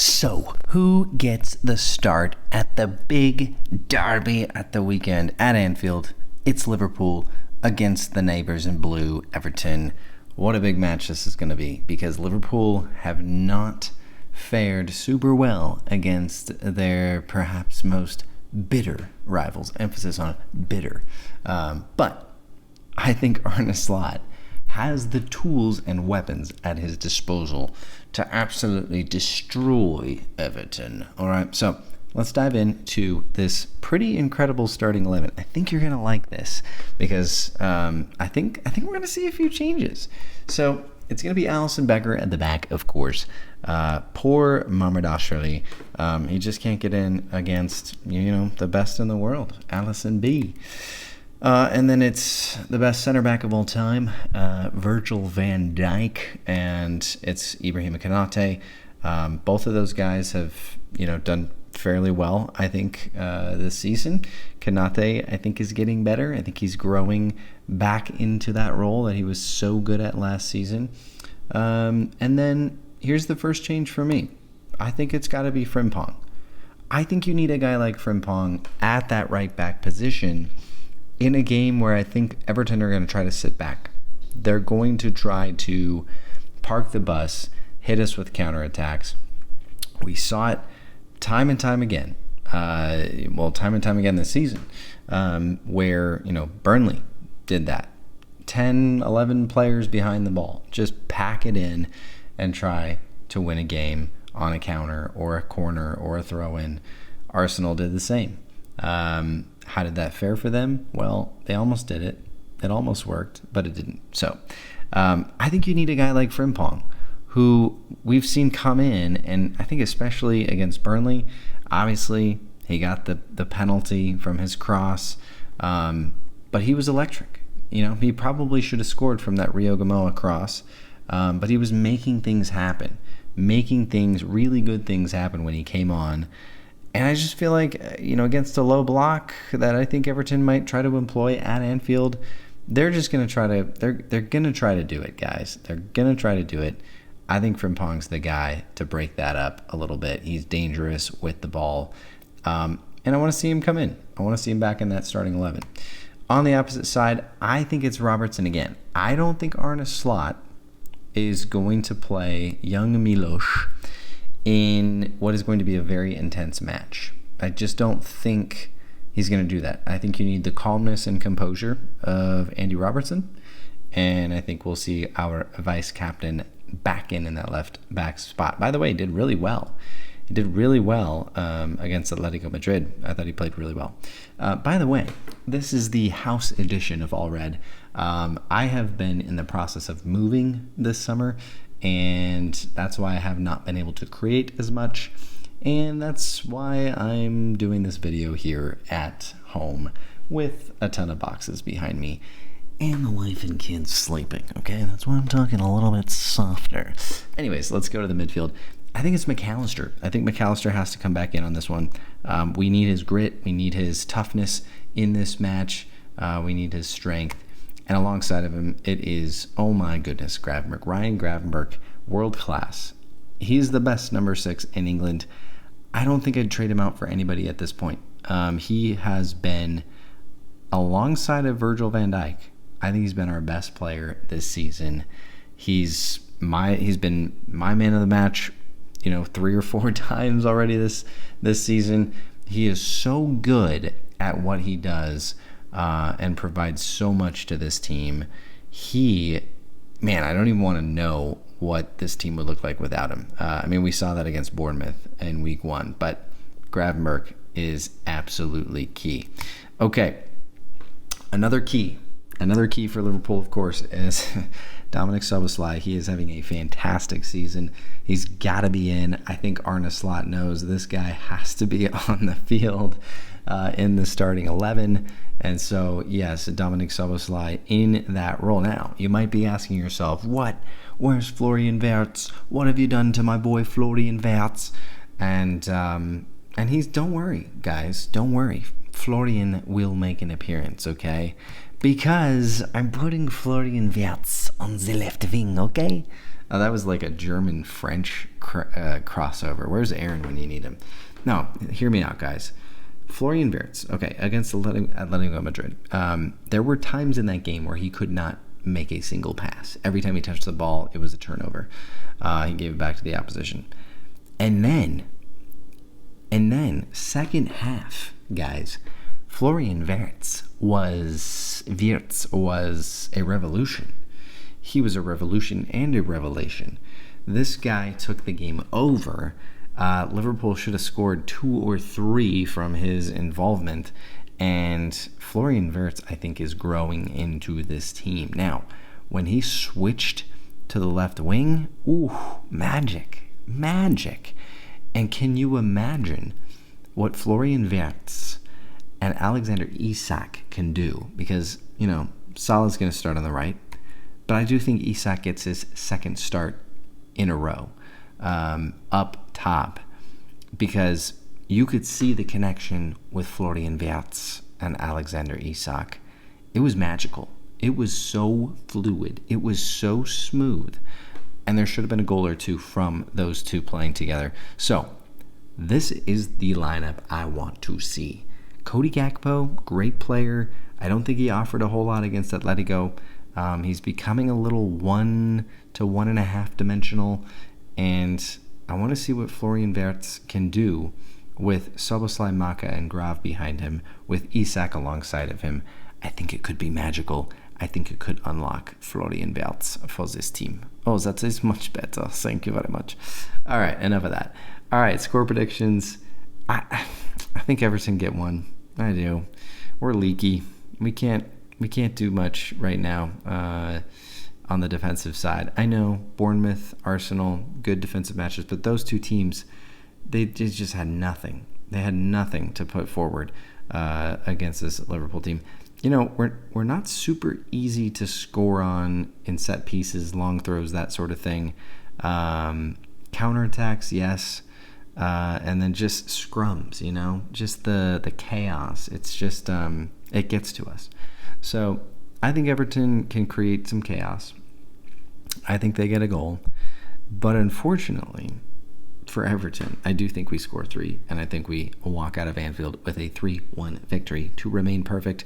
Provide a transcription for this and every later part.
So, who gets the start at the big derby at the weekend at Anfield? It's Liverpool against the neighbors in blue, Everton. What a big match this is going to be, because Liverpool have not fared super well against their perhaps most bitter rivals. Emphasis on bitter. But I think Arne Slot has the tools and weapons at his disposal to absolutely destroy Everton. All right, so let's dive into this pretty incredible starting 11. I think you're gonna like this because I think we're gonna see a few changes. So it's gonna be Alisson Becker at the back, of course. Poor Mamardashvili. He just can't get in against the best in the world, Alisson B. And then it's the best center back of all time, Virgil van Dijk, and it's Ibrahim Konate. Both of those guys have, done fairly well, I think, this season. Konate, I think, is getting better. I think he's growing back into that role that he was so good at last season. And then here's the first change for me. I think it's got to be Frimpong. I think you need a guy like Frimpong at that right back position in a game where I think Everton are going to try to sit back. They're going to try to park the bus, hit us with counterattacks. We saw it time and time again. Time and time again this season, where, Burnley did that. 10, 11 players behind the ball. Just pack it in and try to win a game on a counter or a corner or a throw-in. Arsenal did the same. How did that fare for them? Well, they almost did it. It almost worked, but it didn't. So I think you need a guy like Frimpong, who we've seen come in, and I think especially against Burnley, obviously he got the penalty from his cross, but he was electric. He probably should have scored from that Rio Gamoa cross, but he was making things happen, really good things happen when he came on. And I just feel like, against a low block that I think Everton might try to employ at Anfield, they're just going to try to, they're going to try to do it, guys. They're going to try to do it. I think Frimpong's the guy to break that up a little bit. He's dangerous with the ball. And I want to see him come in. I want to see him back in that starting 11. On the opposite side, I think it's Robertson again. I don't think Arne Slot is going to play young Miloš in what is going to be a very intense match. I just don't think he's going to do that. I think you need the calmness and composure of Andy Robertson, and I think we'll see our vice captain back in that left back spot. By the way, he did really well. He did really well against Atletico Madrid. I thought he played really well. By the way, this is the house edition of All Red. I have been in the process of moving this summer, and that's why I have not been able to create as much, and that's why I'm doing this video here at home with a ton of boxes behind me and the wife and kids sleeping. Okay, that's why I'm talking a little bit softer. Anyways, let's go to the midfield. I think it's McAllister. I think McAllister has to come back in on this one. We need his grit, we need his toughness in this match, we need his strength. And alongside of him, it is, oh my goodness, Gravenberch. Ryan Gravenberch, world class. He's the best number 6 in England. I don't think I'd trade him out for anybody at this point. He has been, alongside of Virgil van Dijk, I think he's been our best player this season. He's been my man of the match, 3 or 4 times already this season. He is so good at what he does. And provides so much to this team. I don't even want to know what this team would look like without him. We saw that against Bournemouth in week 1, but Gravenberch is absolutely key. Okay, another key for Liverpool, of course, is Dominic Szoboszlai. He is having a fantastic season. He's got to be in. I think Arne Slot knows this guy has to be on the field in the starting 11. And so, yes, Dominic Szoboszlai in that role. Now, you might be asking yourself, where's Florian Wirtz? What have you done to my boy Florian Wirtz? And don't worry, guys, don't worry. Florian will make an appearance, okay? Because I'm putting Florian Wirtz on the left wing, okay? That was like a German-French crossover. Where's Aaron when you need him? No, hear me out, guys. Florian Wirtz, okay, against Atletico Madrid. There were times in that game where he could not make a single pass. Every time he touched the ball, it was a turnover. He gave it back to the opposition. And then, second half, guys, Florian Wirtz was a revolution. He was a revolution and a revelation. This guy took the game over. Liverpool should have scored 2 or 3 from his involvement, and Florian Wirtz, I think, is growing into this team. Now, when he switched to the left wing, magic. And can you imagine what Florian Wirtz and Alexander Isak can do? Because, Salah's going to start on the right, but I do think Isak gets his second start in a row up top, because you could see the connection with Florian Wirtz and Alexander Isak. It was magical. It was so fluid. It was so smooth. And there should have been a goal or two from those two playing together. So, this is the lineup I want to see. Cody Gakpo, great player. I don't think he offered a whole lot against Atletico. He's becoming a little 1 to 1.5 dimensional. And I want to see what Florian Wirtz can do with Szoboszlai, Maka, and Grave behind him, with Isak alongside of him. I think it could be magical. I think it could unlock Florian Wirtz for this team. Oh, that is much better. Thank you very much. All right, enough of that. All right, score predictions. I think Everton get one. I do. We're leaky. We can't do much right now on the defensive side. I know Bournemouth, Arsenal, good defensive matches, but those two teams, they just had nothing. They had nothing to put forward against this Liverpool team. We're not super easy to score on in set pieces, long throws, that sort of thing. Counterattacks, yes. And then just scrums, just the chaos. It's just, it gets to us. So I think Everton can create some chaos. I think they get a goal. But unfortunately for Everton, I do think we score 3, and I think we walk out of Anfield with a 3-1 victory to remain perfect.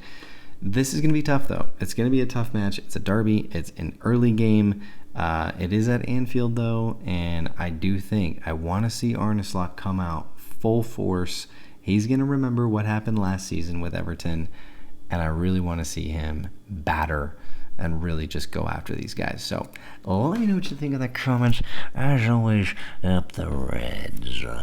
This is going to be tough, though. It's going to be a tough match. It's a derby. It's an early game. It is at Anfield, though, and I do think I want to see Arne Slot come out full force. He's going to remember what happened last season with Everton, and I really want to see him batter and really just go after these guys. So let me know what you think in the comments. As always, up the Reds.